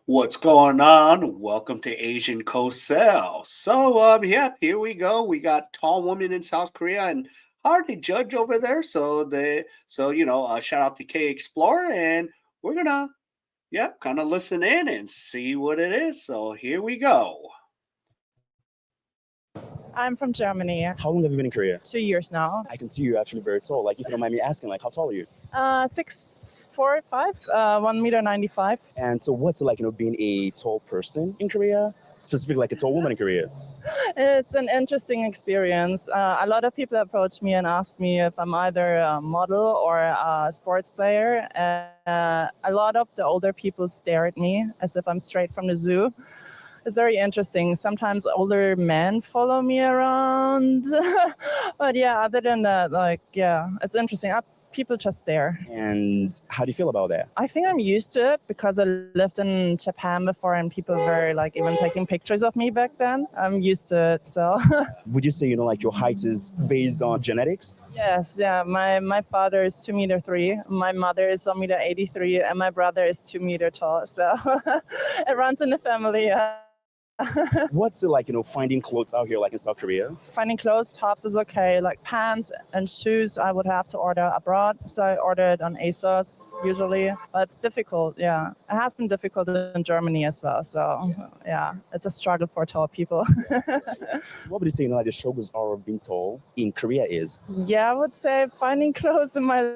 What's going on? Welcome to Asian Cosell. Yep, here we go. We got tall women in South Korea and hard to judge over there. Shout out to K Explorer, and we're gonna, yep, kind of listen in and see what it is. So here we go. I'm from Germany. How long have you been in Korea? 2 years now. I can see you're actually very tall. Like, if you don't mind me asking, like, how tall are you? 6'4", 5", 1 meter 95. And so what's it like, being a tall person in Korea? Specifically, like a tall woman in Korea? It's an interesting experience. A lot of people approach me and ask me if I'm either a model or a sports player. A lot of the older people stare at me as if I'm straight from the zoo. It's very interesting. Sometimes older men follow me around. But yeah, other than that, it's interesting. People just stare. And how do you feel about that? I think I'm used to it because I lived in Japan before and people were even taking pictures of me back then. I'm used to it, so. Would you say, like your height is based on genetics? Yes, yeah. My father is 2'3", my mother is 1'83", and my brother is 2 meter tall. So it runs in the family, yeah. What's it like, finding clothes out here, like in South Korea? Finding clothes, tops is okay. Like pants and shoes, I would have to order abroad. So I order it on ASOS usually. But it's difficult, yeah. It has been difficult in Germany as well. So yeah, it's a struggle for tall people. What would you say, like the struggles of being tall in Korea is? Yeah, I would say finding clothes in my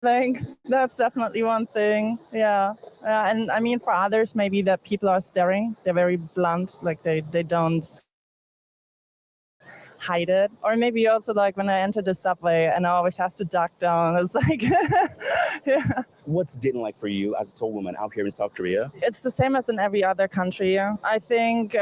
length, that's definitely one thing. Yeah. And I mean, for others, maybe that people are staring. They're very blunt, like they don't hide it. Or maybe also like when I enter the subway and I always have to duck down. It's like, yeah. What's dating like for you as a tall woman out here in South Korea? It's the same as in every other country. I think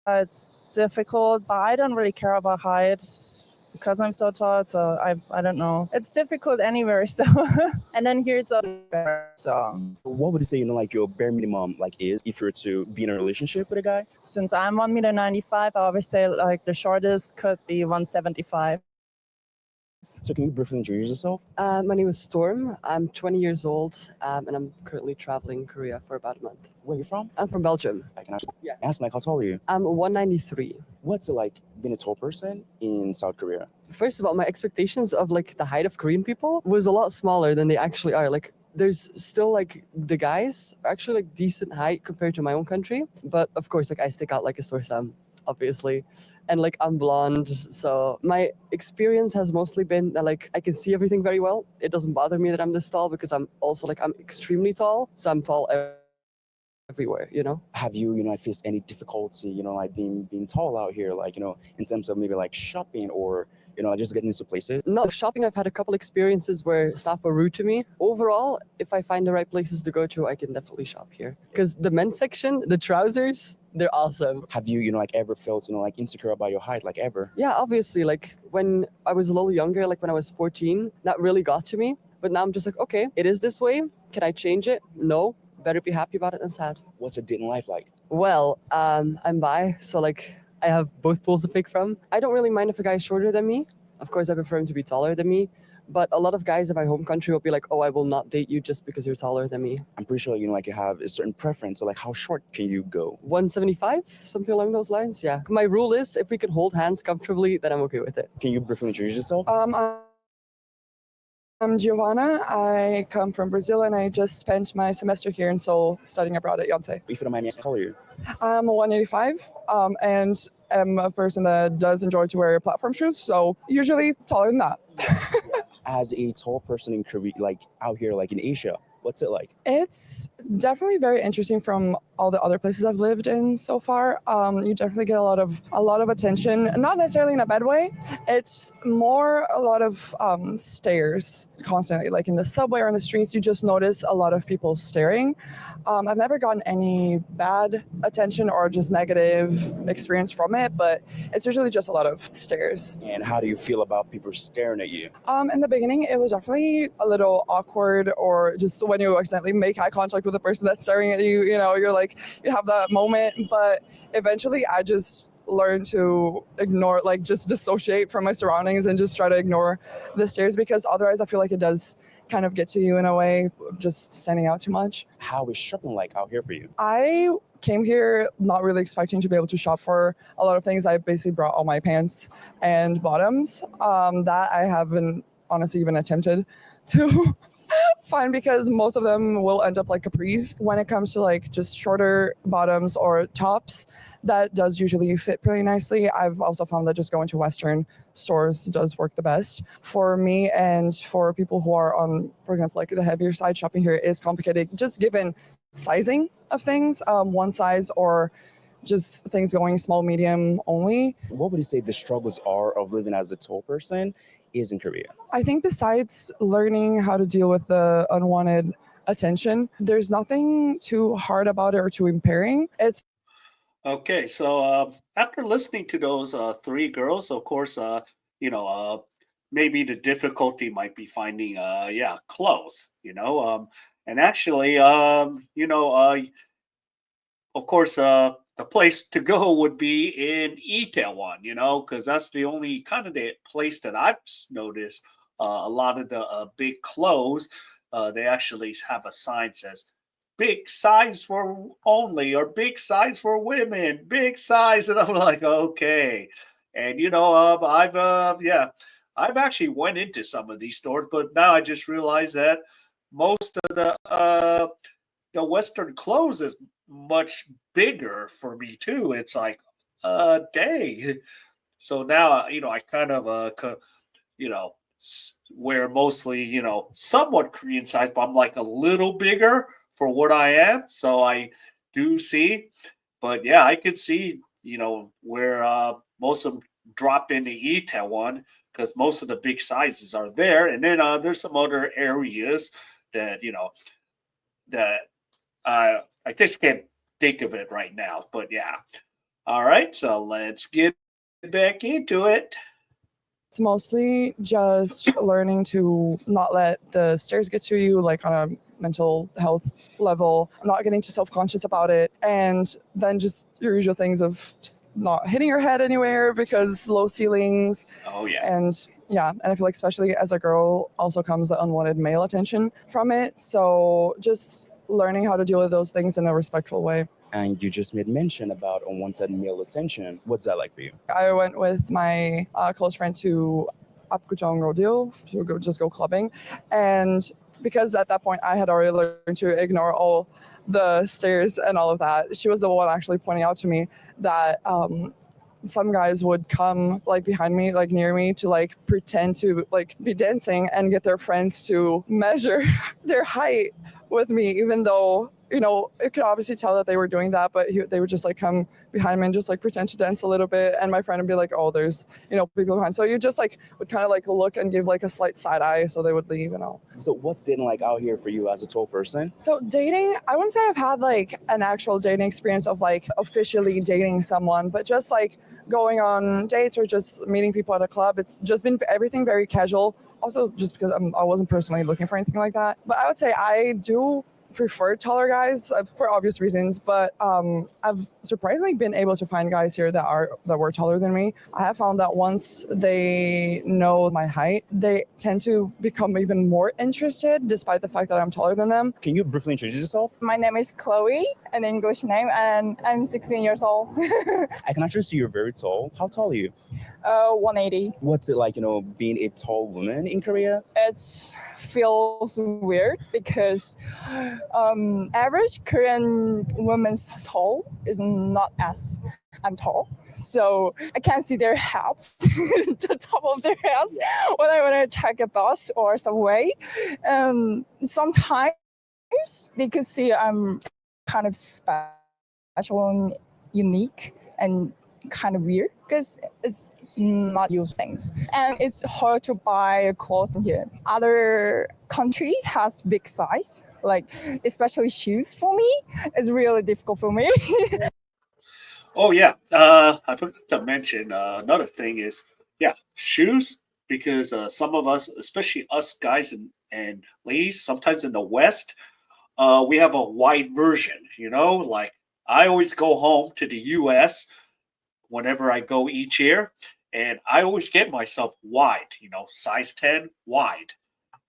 it's difficult, but I don't really care about height because I'm so tall. So I don't know. It's difficult anywhere. So and then here it's all better. So what would you say, like your bare minimum is if you're to be in a relationship with a guy? Since I'm 1 meter 95, I always say the shortest could be 175. So can you briefly introduce yourself? My name is Storm. I'm 20 years old, and I'm currently traveling Korea for about a month. Where are you from? I'm from Belgium. I can actually ask, how tall are you? I'm 193. What's it like being a tall person in South Korea? First of all, my expectations of the height of Korean people was a lot smaller than they actually are. There's still the guys are actually decent height compared to my own country, but of course I stick out like a sore thumb, obviously. And I'm blonde, so my experience has mostly been that I can see everything very well. It doesn't bother me that I'm this tall because I'm also I'm extremely tall, so I'm tall everywhere, Have you, faced any difficulty, being tall out here, in terms of maybe shopping or, just getting into places? No, shopping, I've had a couple experiences where staff were rude to me. Overall, if I find the right places to go to, I can definitely shop here. Because the men's section, the trousers, they're awesome. Have you, ever felt, insecure about your height, ever? Yeah, obviously, when I was a little younger, when I was 14, that really got to me. But now I'm just okay, it is this way. Can I change it? No. Better be happy about it than sad. What's your dating life like? Well, I'm bi, so I have both pools to pick from. I don't really mind if a guy is shorter than me. Of course, I prefer him to be taller than me. But a lot of guys in my home country will be oh, I will not date you just because you're taller than me. I'm pretty sure, you have a certain preference. So, how short can you go? 175, something along those lines, yeah. My rule is if we can hold hands comfortably, then I'm okay with it. Can you briefly introduce yourself? I'm Giovanna. I come from Brazil and I just spent my semester here in Seoul studying abroad at Yonsei. If you don't mind me asking, how old are you? I'm a 185 and am a person that does enjoy to wear platform shoes, so usually taller than that. As a tall person in Korea, out here, in Asia, what's it like? It's definitely very interesting from all the other places I've lived in so far. You definitely get a lot of attention, not necessarily in a bad way. It's more a lot of stares constantly, in the subway or in the streets. You just notice a lot of people staring. I've never gotten any bad attention or just negative experience from it, but it's usually just a lot of stares. And how do you feel about people staring at you? In the beginning, it was definitely a little awkward, or just when you accidentally make eye contact with the person that's staring at you, you're you have that moment. But eventually I just learned to ignore, just dissociate from my surroundings and just try to ignore the stares, because otherwise I feel it does kind of get to you in a way of just standing out too much. How is shopping like out here for you? I came here not really expecting to be able to shop for a lot of things. I basically brought all my pants and bottoms that I haven't honestly even attempted to find because most of them will end up like capris. When it comes to like just shorter bottoms or tops, that does usually fit pretty nicely. I've also found that just going to Western stores does work the best for me, and for people who are on, for example, like the heavier side, shopping here is complicated just given sizing of things, one size or just things going small, medium only. What would you say the struggles are of living as a tall person is in Korea? I think besides learning how to deal with the unwanted attention, there's nothing too hard about it or too impairing. It's Okay, so after listening to those three girls, of course, you know, maybe the difficulty might be finding, yeah, clothes. And actually, of course, the place to go would be in Itaewon, because that's the only kind of the place that I've noticed a lot of the big clothes. They actually have a sign says "big size for only" or "big size for women," big size, and I'm like, okay. And yeah, I've actually went into some of these stores, but now I just realized that most of the Western clothes is much bigger for me too. It's like, dang. So now, I kind of, wear mostly, somewhat Korean size, but I'm like a little bigger for what I am. So I do see, but yeah, I could see, where most of them drop into Itaewon because most of the big sizes are there. And then there's some other areas that, that I just can't think of it right now, but yeah. All right, so let's get back into it. mostly just learning to not let the stares get to you, like on a mental health level, not getting too self-conscious about it, and then just your usual things of just not hitting your head anywhere because low ceilings. Oh yeah. And yeah, and I feel like especially as a girl also comes the unwanted male attention from it. So just learning how to deal with those things in a respectful way. And you just made mention about unwanted male attention. What's that like for you? I went with my close friend to Apgujeong Rodeo to go clubbing, and because at that point I had already learned to ignore all the stares and all of that, she was the one actually pointing out to me that some guys would come like behind me, like near me, to like pretend to like be dancing and get their friends to measure their height with me, even though it could obviously tell that they were doing that, but they would just like come behind me and just like pretend to dance a little bit, and my friend would be like, oh, there's people behind, so you just like would kind of like look and give like a slight side eye so they would leave and all. So what's dating like out here for you as a tall person? So dating, I wouldn't say I've had like an actual dating experience of like officially dating someone, but just like going on dates or just meeting people at a club. It's just been everything very casual. Also, just because I wasn't personally looking for anything like that. But I would say I do prefer taller guys for obvious reasons, but I've surprisingly been able to find guys here that were taller than me. I have found that once they know my height, they tend to become even more interested despite the fact that I'm taller than them. Can you briefly introduce yourself? My name is Chloe, an English name, and I'm 16 years old. I can actually see you're very tall. How tall are you? 180. What's it like, being a tall woman in Korea? It feels weird because average Korean woman's tall is not as I'm tall, so I can't see their heads, the top of their heads when I take a bus or subway. Sometimes they could see I'm kind of special and unique and kind of weird because it's not used things, and it's hard to buy clothes in here. Other country has big size, like especially shoes for me. It's really difficult for me. Oh yeah. I forgot to mention another thing is yeah, shoes, because some of us, especially us guys and ladies, sometimes in the West, we have a wide version. Like I always go home to the U.S. whenever I go each year, and I always get myself wide. Size 10 wide.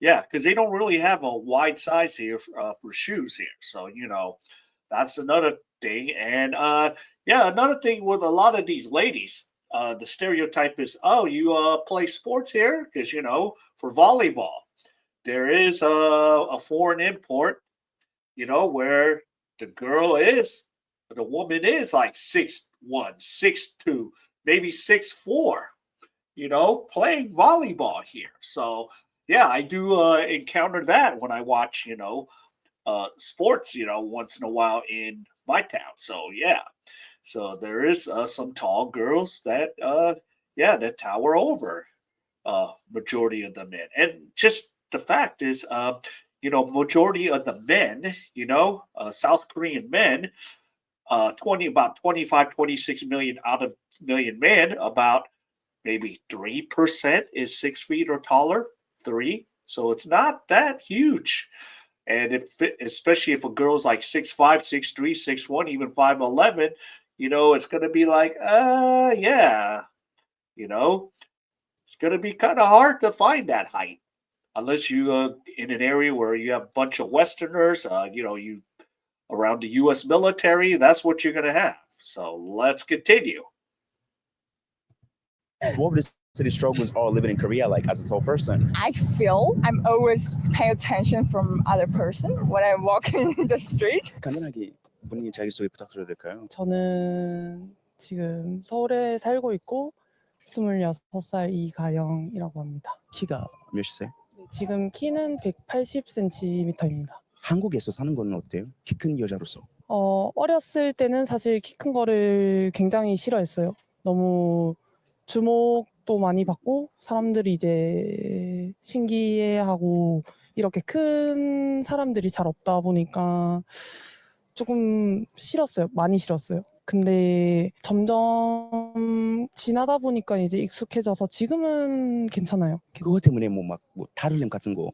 Yeah, because they don't really have a wide size here for shoes here. So that's another thing. And yeah, another thing with a lot of these ladies, the stereotype is, oh, you play sports here because for volleyball there is a foreign import, where the woman is like 6'1", 6'2", maybe 6'4", playing volleyball here. So yeah, I do encounter that when I watch, sports, once in a while in my town. So yeah, so there is some tall girls that, yeah, that tower over majority of the men, and just the fact is, majority of the men, South Korean men, 25, 26 million out of million men, about maybe 3% is 6 feet or taller. Three. So it's not that huge. And especially if a girl's like 6'5", 6'3", 6'1", even 5'11", it's going to be like, yeah, you know, it's going to be kind of hard to find that height unless you in an area where you have a bunch of Westerners, you around the U.S. military, that's what you're going to have. So let's continue. What would you say the struggles are living in Korea like as a tall person? I feel I'm always paying attention from other person when I'm walking in the street. 간단하게 본인 자기소개 부탁드려도 될까요? 저는 지금 서울에 살고 있고 26살 이가영이라고 합니다. 키가 몇이세요? 지금 키는 180cm입니다. 한국에서 사는 건 어때요? 키 큰 여자로서. 어렸을 때는 사실 키 큰 거를 굉장히 싫어했어요. 너무 주목도 많이 받고 사람들이 이제 신기해하고 이렇게 큰 사람들이 잘 없다 보니까 조금 싫었어요. 많이 싫었어요. 근데 점점 지나다 보니까 이제 익숙해져서 지금은 괜찮아요. 그거 때문에 뭐 다른 같은 거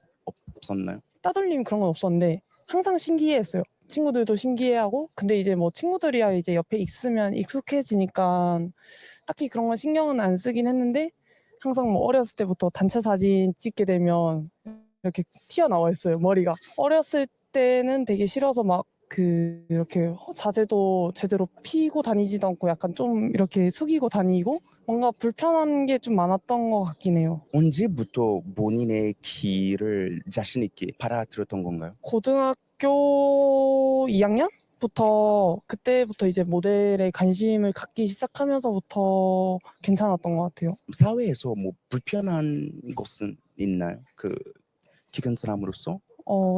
없었나요? 따돌림 그런 건 없었는데 항상 신기해했어요. 친구들도 신기해하고 근데 이제 뭐 친구들이야 이제 옆에 있으면 익숙해지니까 딱히 그런 건 신경은 안 쓰긴 했는데 항상 뭐 어렸을 때부터 단체 사진 찍게 되면 이렇게 튀어나와 있어요, 머리가. 어렸을 때는 되게 싫어서 막 이렇게 자세도 제대로 피고 다니지도 않고 약간 좀 이렇게 숙이고 다니고 뭔가 불편한 게 좀 많았던 것 같긴 해요. 언제부터 본인의 키를 자신 있게 받아들였던 건가요? 고등학교 2학년부터 그때부터 이제 모델에 관심을 갖기 시작하면서부터 괜찮았던 것 같아요. 사회에서 뭐 불편한 것은 있나요? 키 큰 사람으로서?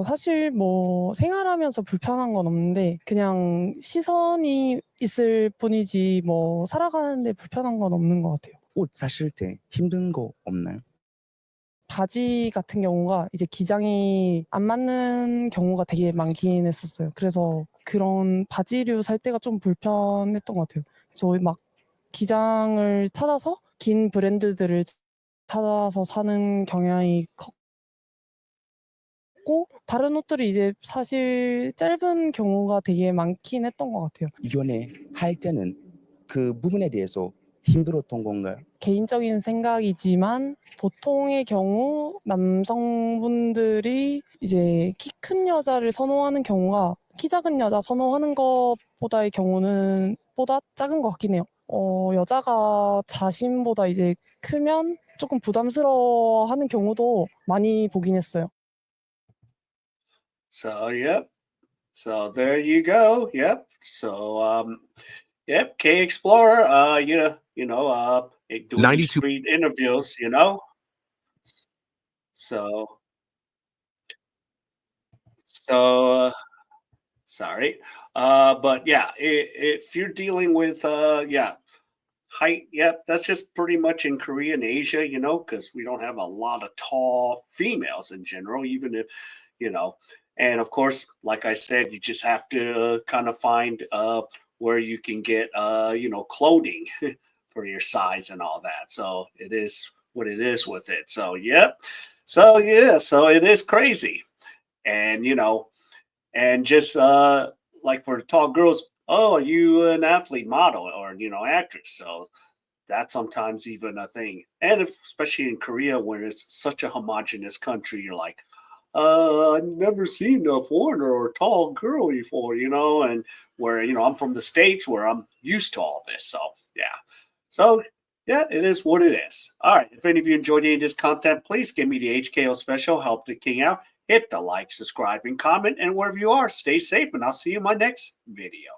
사실 뭐 생활하면서 불편한 건 없는데 그냥 시선이 있을 뿐이지 뭐 살아가는데 불편한 건 없는 것 같아요. 옷 사실 때 힘든 거 없나요? 바지 같은 경우가 이제 기장이 안 맞는 경우가 되게 많긴 했었어요. 그래서 그런 바지류 살 때가 좀 불편했던 것 같아요. 저희 막 기장을 찾아서 긴 브랜드들을 찾아서 사는 경향이 컸고 다른 옷들이 이제 사실 짧은 경우가 되게 많긴 했던 것 같아요. 연애할 때는 그 부분에 대해서 힘들었던 건가요? 개인적인 생각이지만 보통의 경우 남성분들이 이제 키 큰 여자를 선호하는 경우가 키 작은 여자 선호하는 것보다의 경우는 보다 작은 것 같긴 해요. 여자가 자신보다 이제 크면 조금 부담스러워하는 경우도 많이 보긴 했어요. So yep. So there you go. Yep. So yep, K Explorer, doing these 92. street interviews, So so sorry. But yeah, if you're dealing with yeah, height, yep, that's just pretty much in Korea and Asia, because we don't have a lot of tall females in general, even if, and of course, like I said, you just have to kind of find where you can get clothing for your size and all that. So it is what it is with it. So yep. So yeah, so it is crazy. And and just like for tall girls, oh, are you an athlete model or actress? So that's sometimes even a thing. And especially in Korea, where it's such a homogenous country, you're like, I've never seen a foreigner or a tall girl before, and where, I'm from the States where I'm used to all this. So, yeah. So, yeah, it is what it is. All right. If any of you enjoyed any of this content, please give me the HKO special, help the king out. Hit the like, subscribe, and comment. And wherever you are, stay safe, and I'll see you in my next video.